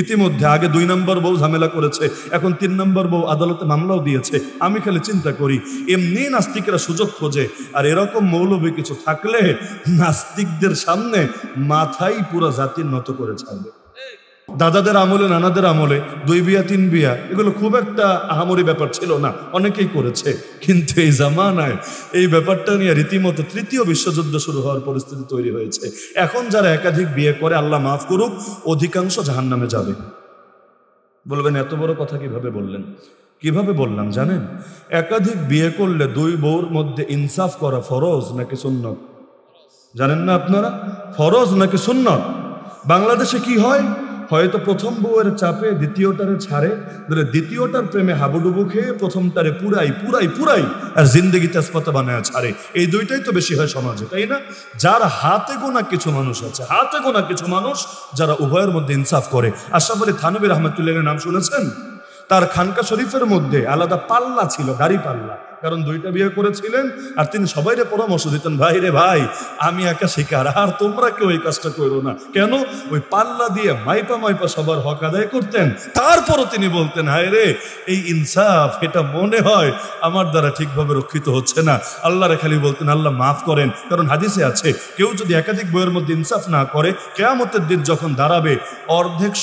ইতিমধ্যে আগে 2 নম্বর বউ ঝামেলা করেছে, এখন 3 নম্বর বউ আদালতে মামলাও দিয়েছে। আমি খালি চিন্তা করি এমনি নাস্তিকরা সুযোগ খোঁজে, আর এরকম মৌলবী কিছু থাকলে নাস্তিকদের সামনে মাথাই পুরো জাতির নত করে ছাড়বে। দাদাদের আমলে নানাদের আমলে 2 বিয়া 3 বিয়া এগুলো খুব একটা আহামরি ব্যাপার ছিল না, অনেকেই করেছে। কিন্তু এই জামানায় এই ব্যাপারটা নিয়ে রীতিমতো 3য় বিশ্বযুদ্ধ শুরু হওয়ার পরিস্থিতি তৈরি হয়েছে। এখন যারা একাধিক বিয়ে করে আল্লাহ মাফ করুক, অধিকাংশ জাহান্নামে যাবে। বলবেন এত বড় কথা কিভাবে বললেন? কিভাবে বললাম জানেন? একাধিক বিয়ে করলে 2 বউর মধ্যে ইনসাফ করা ফরজ নাকি সুন্নত? জানেন না আপনারা? ফরজ নাকি সুন্নত? বাংলাদেশে কি হয়, হয়তো প্রথম বউয়ের চাপে দ্বিতীয়টারে ছাড়ে, ধরে দ্বিতীয়টার প্রেমে হাবুডুবু খেয়ে প্রথমটারে পুরাই আর জিন্দগি তেজপাতা বানায় ছাড়ে। এই 2টাই তো বেশি হয় সমাজে, তাই না? যার হাতে গোনা কিছু মানুষ আছে, হাতে গোনা কিছু মানুষ যারা উভয়ের মধ্যে ইনসাফ করে। আশরাফ আলী থানভী রাহমাতুল্লাহির নাম শুনেছেন? তার খানকা শরীফের মধ্যে আলাদা পাল্লা ছিল, দাড়ি পাল্লা, কারণ 2টা বিয়ে করেছিলেন। আর তিনি সবাইরে পরামর্শ দিতেন, ভাই রে ভাই, আমি একা শিকার, আর তোমরা কেউ এই কাজটা করো না। কেন? ওই পাল্লা দিয়ে মাইপা সবার হক আদায় করতেন। তারপরও তিনি বলতেন, হায় রে, এই ইনসাফ এটা মনে হয় আমার দ্বারা ঠিকভাবে রক্ষিত হচ্ছে না। আল্লাহরে খালি বলতেন, আল্লাহ মাফ করেন। কারণ হাদিসে আছে, কেউ যদি একাধিক বইয়ের মধ্যে ইনসাফ না করে, কিয়ামতের দিন যখন দাঁড়াবে, অর্ধেক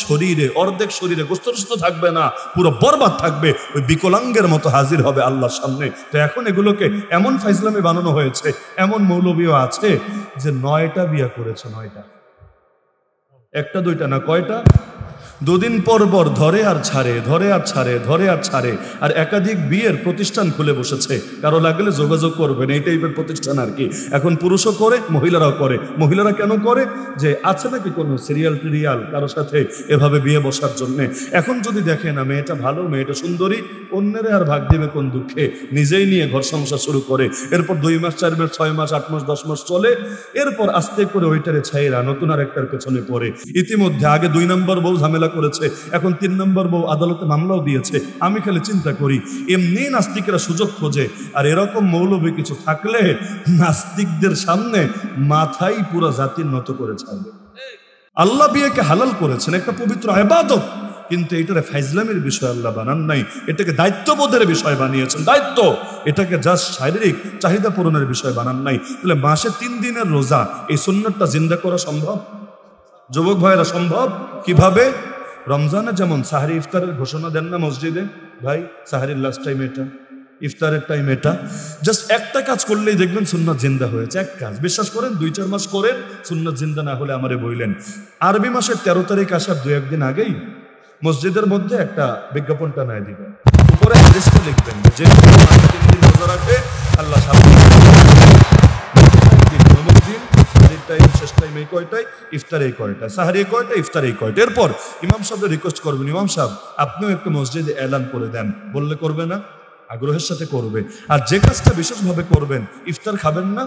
শরীরে গোস্ত থাকবে না, পুরো বরবাদ থাকবে, ওই বিকলাঙ্গের মতো হাজির হবে আল্লাহর সামনে। তো এখন এগুলোকে এমন ফাইজলামি বানানো হয়েছে, এমন মৌলবীও আছে যে 9টা বিয়ে করেছে, 9টা, 1টা 2টা না, কয়টা? 2 দিন পর ধরে আর ছাড়ে, আর একাধিক বিয়ের প্রতিষ্ঠান খুলে বসেছে। কারো লাগলে যোগাযোগ করবেন, এই টাইপের প্রতিষ্ঠান আর কি। এখন পুরুষও করে, মহিলারাও করে। মহিলারা কেন করে? যে আছে নাকি কোনো সিরিয়াল কারো সাথে এভাবে বিয়ে বসার জন্যে। এখন যদি দেখে না মেয়েটা ভালো, মেয়েটা সুন্দরী, অন্যের আর ভাগ দিবে কোন দুঃখে, নিজেই নিয়ে ঘর সংসার শুরু করে। এরপর 2 মাস 4 মাস 6 মাস 8 মাস 10 মাস চলে, এরপর আস্তে করে ওইটারে ছাইরা নতুন আর একটার পেছনে পড়ে। ইতিমধ্যে আগে 2 নম্বর বউ ঝামেলা করেছে, এখন 3 নম্বর বউ আদালতে মামলাও দিয়েছে। আমি খালি চিন্তা করি এমনি নাস্তিকরা সুযোগ খোঁজে, আর এরকম মৌলবী কিছু থাকলে নাস্তিকদের সামনে মাথাই পুরো জাতির নত করে ছাড়বে। আল্লাহ বিয়েকে হালাল করেছেন, একটা পবিত্র ইবাদত, কিন্তু এটারে ফাইজলামের বিষয় আল্লাহ বানান নাই, এটাকে দায়িত্ববোধের বিষয় বানিয়েছেন। দায়িত্ব, এটাকে জাস্ট শারীরিক চাহিদা পূরণের বিষয় বানান নাই। তাহলে মাসে 3 দিনের রোজা, এই সুন্নতটা জিন্দা করা সম্ভব? যুবক ভাইরা সম্ভব কিভাবে? রমজানে যেমন সাহারি ইফতারের ঘোষণা দেন না মসজিদে, ভাই সাহারির লাস্ট টাইম এটা, ইফতারের টাইম এটা, জাস্ট একটা কাজ করলেই দেখবেন সুন্নাত জিন্দা হয়েছে। এক কাজ, বিশ্বাস করেন 2-4 মাস করেন, সুন্নাত জিন্দা না হলে আমারে বইলেন। আরবি মাসের 13 তারিখ আসার 2-1 দিন আগেই মসজিদের মধ্যে একটা বিজ্ঞাপনটা নাই দিবেন, উপরে হাদিসটা লিখবেন যে 3 দিন রোজা রাখে আল্লাহ টাইম, শেষ টাইম এই কয়টায়, ইফতার এই কয়টায়, সাহারি এই কয়টা, ইফতার এই কয়টা। এরপর ইমাম সাহেবকে রিকোয়েস্ট করবেন, ইমাম সাহেব আপনিও একটু মসজিদে এলান করে দেন। বললে করবে না? আগ্রহের সাথে করবে। আর যে কাজটা বিশেষভাবে করবেন, ইফতার খাবেন না,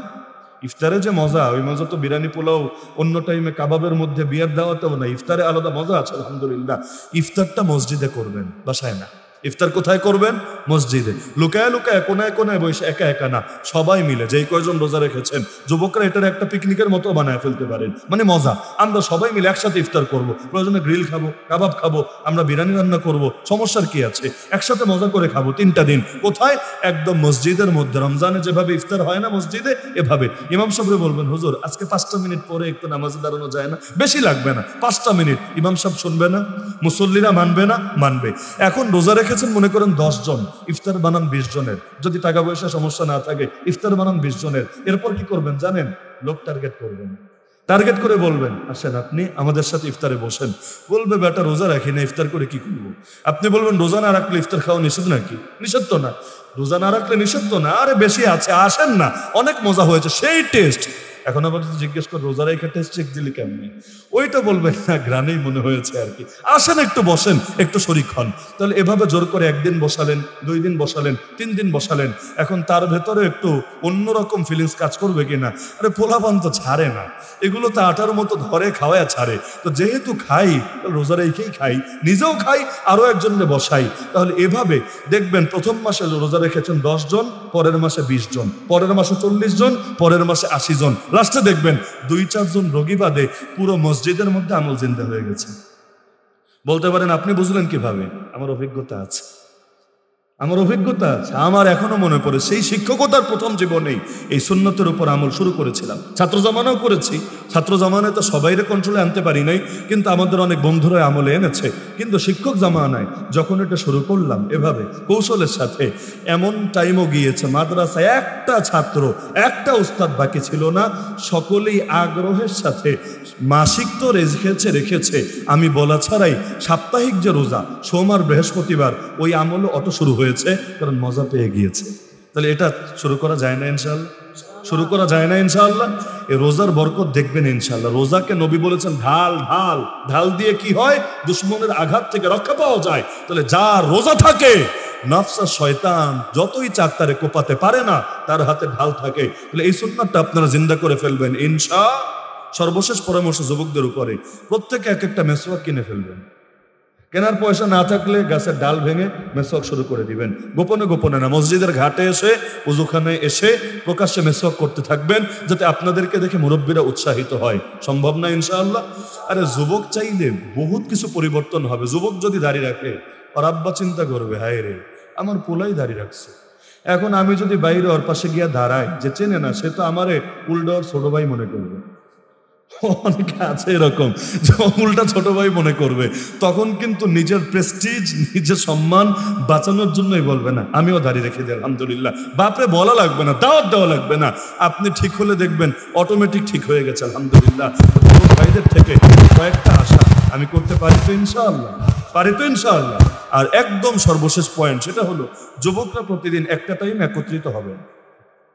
ইফতারে যে মজা, ওই মজা তো বিরিয়ানি পোলাও অন্য টাইমে কাবাবের মধ্যে বিয়ার দেওয়াতেও না, ইফতারে আলাদা মজা আছে আলহামদুলিল্লাহ। ইফতারটা মসজিদে করবেন, বাসায় না। ইফতার কোথায় করবেন? মসজিদে, লুকায় কোনায় বসে, একা না, সবাই মিলে, যেই কয়জন রোজা রেখেছেন যুবকরা এটার একটা পিকনিকের মতো বানায় ফেলতে পারেন। মানে মজা, আমরা সবাই মিলে একসাথে ইফতার করব, প্রয়োজনে গ্রিল খাবো, কাবাব খাবো, আমরা বিরিয়ানি রান্না করব, সমস্যার কি আছে? একসাথে মজা করে খাবো 3টা দিন। কোথায়? একদম মসজিদের মধ্যে। রমজানে যেভাবে ইফতার হয় না মসজিদে, এভাবে। ইমাম সাহেব বলবেন, হুজুর আজকে 5টা মিনিট পরে একটু নামাজে দাঁড়ানো যায় না? বেশি লাগবে না, 5টা মিনিট। ইমাম সাহেব শুনবে না? মুসল্লিরা মানবে না? মানবে। এখন রোজা রেখেছেন মনে করেন 10 জন, ইফতার বানান 20 জনের, যদি টাকা পয়সা সমস্যা না থাকে ইফতার বানান 20 জনের। এরপর কি করবেন জানেন? লোক টার্গেট করবেন, টার্গেট করে বলবেন, আসেন আপনি আমাদের সাথে ইফতারে বসেন। বলবে, বেটা রোজা রাখি না, ইফতার করে কি করবো? আপনি বলবেন, রোজা না রাখলে ইফতার খাওয়া নিষেধ নাকি? নিষেধ তো না, রোজা না রাখলে নিষেধ তো না। আরে বেশি আছে, আসেন না, অনেক মজা হয়েছে, সেই টেস্ট। এখন আবার জিজ্ঞেস করে রোজা রেখে টেস্ট চেক দিলি কেমনি? ওইটা বলবেন না, গ্রানেই মনে হয়েছে আর কি। আসেন একটু বসেন, একটু শরিক হন। তাহলে এভাবে জোর করে 1 দিন বসালেন, 2 দিন বসালেন, 3 দিন বসালেন। এখন তার ভেতরে একটু অন্যরকম ফিলিংস কাজ করবে কিনা? আরে পোলাপান তো ছাড়ে না, এগুলো তো আটার মতো ধরে খাওয়ায় ছাড়ে। তো যেহেতু খাই, রোজা রেখেই খাই, নিজেও খাই, আরো একজনকে বসাই। তাহলে এভাবে দেখবেন প্রথম মাসে রোজা রেখেছেন 10 জন, পরের মাসে 20 জন, পরের মাসে 40 জন, পরের মাসে 80 জন। লাস্টে দেখবেন 2-4 জন রোগী বাদে পুরো মসজিদের মধ্যে আমল জিন্দা হয়ে গেছে। বলতে পারেন আপনি বুঝলেন কিভাবে? আমার অভিজ্ঞতা আছে, আমার এখনো মনে পড়ে সেই শিক্ষকতার প্রথম জীবনেই এই সুন্নতের উপর আমল শুরু করেছিলাম। ছাত্র জামানাও করেছি, ছাত্র জামানায় তো সবাইরে কন্ট্রোলে আনতে পারি নাই, কিন্তু আমাদের অনেক বন্ধুরা আমলে এনেছে। কিন্তু শিক্ষক জামানায় যখন এটা শুরু করলাম এভাবে কৌশলের সাথে, এমন টাইমও গিয়েছে মাদ্রাসায় একটা ছাত্র, একটা উস্তাদ বাকি ছিল না, সকলেই আগ্রহের সাথে মাসিক তো রেখেছে আমি বলা ছাড়াই। সাপ্তাহিক যে রোজা সোমবার বৃহস্পতিবার, ওই আমলও অটো শুরু হয়েছে, কারণ মজা পেয়ে গিয়েছে। তাহলে এটা শুরু করা যায় না ইনশাআল্লাহ? শুরু করা যায় না ইনশাআল্লাহ? এই রোজার বরকত দেখবেন ইনশাআল্লাহ। রোজাকে নবী বলেছেন ঢাল, ঢাল ঢাল দিয়ে কি হয়? দুশ্মনের আঘাত থেকে রক্ষা পাওয়া যায়। তাহলে যার রোজা থাকে, নফস আর শয়তান যতই চাক তারে কোপাতে পারে না, তার হাতে ঢাল থাকে। তাহলে এই সুন্নাতটা আপনারা জিন্দা করে ফেলবেন ইনশাআল্লাহ। সর্বশেষ পরামর্শ যুবকদের উপরে, প্রত্যেকে এক একটা মেসওয়াক কিনে ফেলবেন। কেনার পয়সা না থাকলে গাছের ডাল ভেঙে মেসওয়াক শুরু করে দিবেন, গোপনে গোপনে না, মসজিদের ঘাটে এসে উজুখানে এসে প্রকাশ্যে মেসওয়াক করতে থাকবেন, যাতে আপনাদেরকে দেখে মুরব্বীরা উৎসাহিত হয়। সম্ভব না ইনশাআল্লাহ? আরে যুবক চাইলে বহুত কিছু পরিবর্তন হবে। যুবক যদি দাড়ি রাখে, আর আব্বা চিন্তা করবে, হায় রে আমার পোলাই দাড়ি রাখছে, এখন আমি যদি বাইরে ওর পাশে গিয়া দাঁড়াই, যে চেনে না সে তো আমারে উল্টো ওর ছোট ভাই মনে করবে। অনেকে আছে এরকম, উল্টা ছোট ভাই মনে করবে। তখন কিন্তু নিজের প্রেস্টিজ, নিজের সম্মান বাঁচানোর জন্যই বলবে না আমিও দাঁড়িয়ে রেখে দিই আলহামদুলিল্লাহ। বাপরে বলা লাগবে না, দাওয়াত দেওয়া লাগবে না, আপনি ঠিক হলে দেখবেন অটোমেটিক ঠিক হয়ে গেছে আলহামদুলিল্লাহ। ভাইদের থেকে কয়েকটা আশা, আমি করতে পারি তো ইনশাআল্লাহ? পারি তো ইনশাআল্লাহ? আর একদম সর্বশেষ পয়েন্ট, সেটা হলো যুবকরা প্রতিদিন একটা টাইম একত্রিত হবে,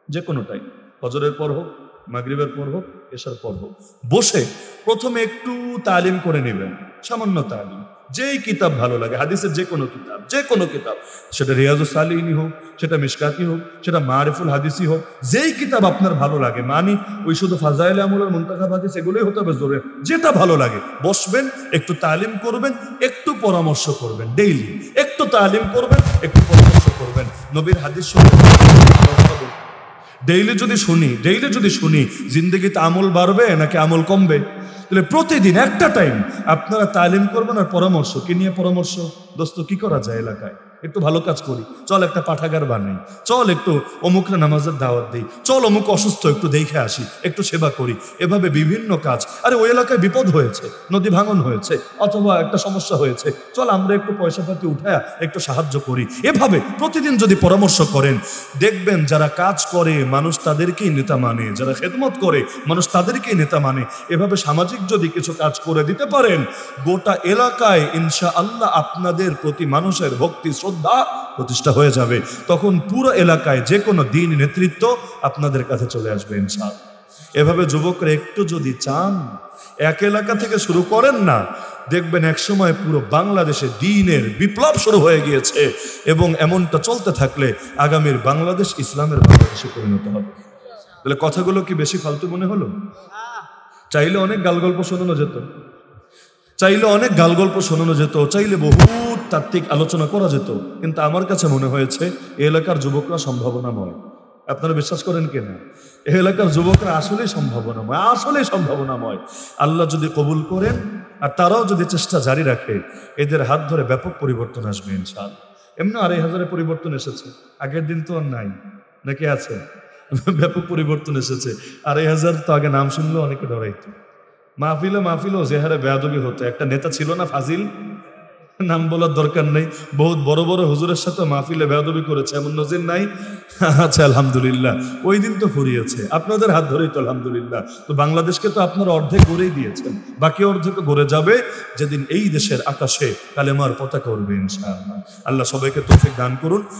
যে কোনো টাইম, ফজরের পর হোক, মাগরিবের পর হোক, এশার পর হোক, বসে প্রথমে একটু তালিম করে নেবেন, সামান্য তালিম। যেই কিতাব ভালো লাগে, হাদিসের যে কোনো কিতাব, সেটা রিয়াজুস সালিহিনী হোক, সেটা মিশকাতি হোক, সেটা মারিফুল হাদিসই হোক, যেই কিতাব আপনার ভালো লাগে, মানি ওই শুধু ফাজাইল আমলের মুনতাখাব হাদিস এগুলোই হতে হবে জোরে, যেটা ভালো লাগে বসবেন, একটু তালিম করবেন, একটু পরামর্শ করবেন, ডেইলি একটু তালিম করবেন, একটু পরামর্শ করবেন, নবীর হাদিস শুনবেন। ডেইলি যদি শুনি জিন্দগিতে আমল বাড়বে নাকি আমল কমবে? তাহলে প্রতিদিন একটা টাইম আপনারা তালিম করবেন। আর পরামর্শ কি নিয়ে? পরামর্শ, দোস্ত কি করা যায় এলাকায়, একটু ভালো কাজ করি, চল একটা পাঠাগার বানাই, চল একটু অমুকরা নামাজের দাওয়াত দিই, চল অমুক অসুস্থ একটু দেখে আসি, একটু সেবা করি। এভাবে বিভিন্ন কাজ। আরে ওই এলাকায় বিপদ হয়েছে, নদী ভাঙন হয়েছে, অথবা একটা সমস্যা হয়েছে, চল আমরা একটু পয়সা পাতি উঠায়া একটু সাহায্য করি। এভাবে প্রতিদিন যদি পরামর্শ করেন, দেখবেন যারা কাজ করে মানুষ তাদেরকেই নেতা মানে, যারা খেদমত করে মানুষ তাদেরকেই নেতা মানে। এভাবে সামাজিক যদি কিছু কাজ করে দিতে পারেন, গোটা এলাকায় ইনশাআল্লাহ আপনাদের প্রতি মানুষের ভক্তি শ্রদ্ধা প্রতিষ্ঠা হয়ে যাবে। তখন পুরো এলাকায় যে কোনো দিন নেতৃত্ব আপনাদের কাছে চলে আসবে ইনশাআল্লাহ। এভাবে যুবকরা একটু যদি চান, এক এলাকা থেকে শুরু করেন না, দেখবেন একসময় পুরো বাংলাদেশে দ্বীনের বিপ্লব শুরু হয়ে গিয়েছে। এবং এমনটা চলতে থাকলে আগামীর বাংলাদেশ ইসলামের বাংলাদেশে পরিণত হবে। তাহলে কথাগুলো কি বেশি ফালতু মনে হলো? চাইলে অনেক গালগল্প শোনানো যেত, চাইলে বহুত তাত্ত্বিক আলোচনা করা যেত, কিন্তু আমার কাছে মনে হয়েছে এই এলাকার যুবকরা সম্ভাবনাময়। আপনারা বিশ্বাস করেন কিনা? এই এলাকার যুবকরা আসলেই সম্ভাবনাময়। আল্লাহ যদি কবুল করেন আর তারাও যদি চেষ্টা জারি রাখে, এদের হাত ধরে ব্যাপক পরিবর্তন আসবে ইনশাআল্লাহ। এমনি 2500 পরিবর্তন এসেছে, আগের দিন তো আর নাই, নাকি আছে? ব্যাপক পরিবর্তন এসেছে। 2500 তো আগে নাম শুনলেও অনেকে ডরাইতো। মাহফিলও যে হারে বেয়াদবি হতো। একটা নেতা ছিল না ফাজিল, নাম বলার দরকার নেই, বহুত বড় বড় হুজুরের সাথে মাহফিলে বেয়াদবি করেছে, এমন নজির নাই? আচ্ছা আলহামদুলিল্লাহ, ওই দিন তো ফুরিয়েছে, আপনাদের হাত ধরেই তো আলহামদুলিল্লাহ। তো বাংলাদেশকে তো আপনারা অর্ধেক গড়েই দিয়েছেন, বাকি অর্ধেক গড়ে যাবে যেদিন এই দেশের আকাশে কালেমার পতাকা উড়বে ইনশাআল্লাহ। আল্লাহ সবাইকে তৌফিক দান করুন।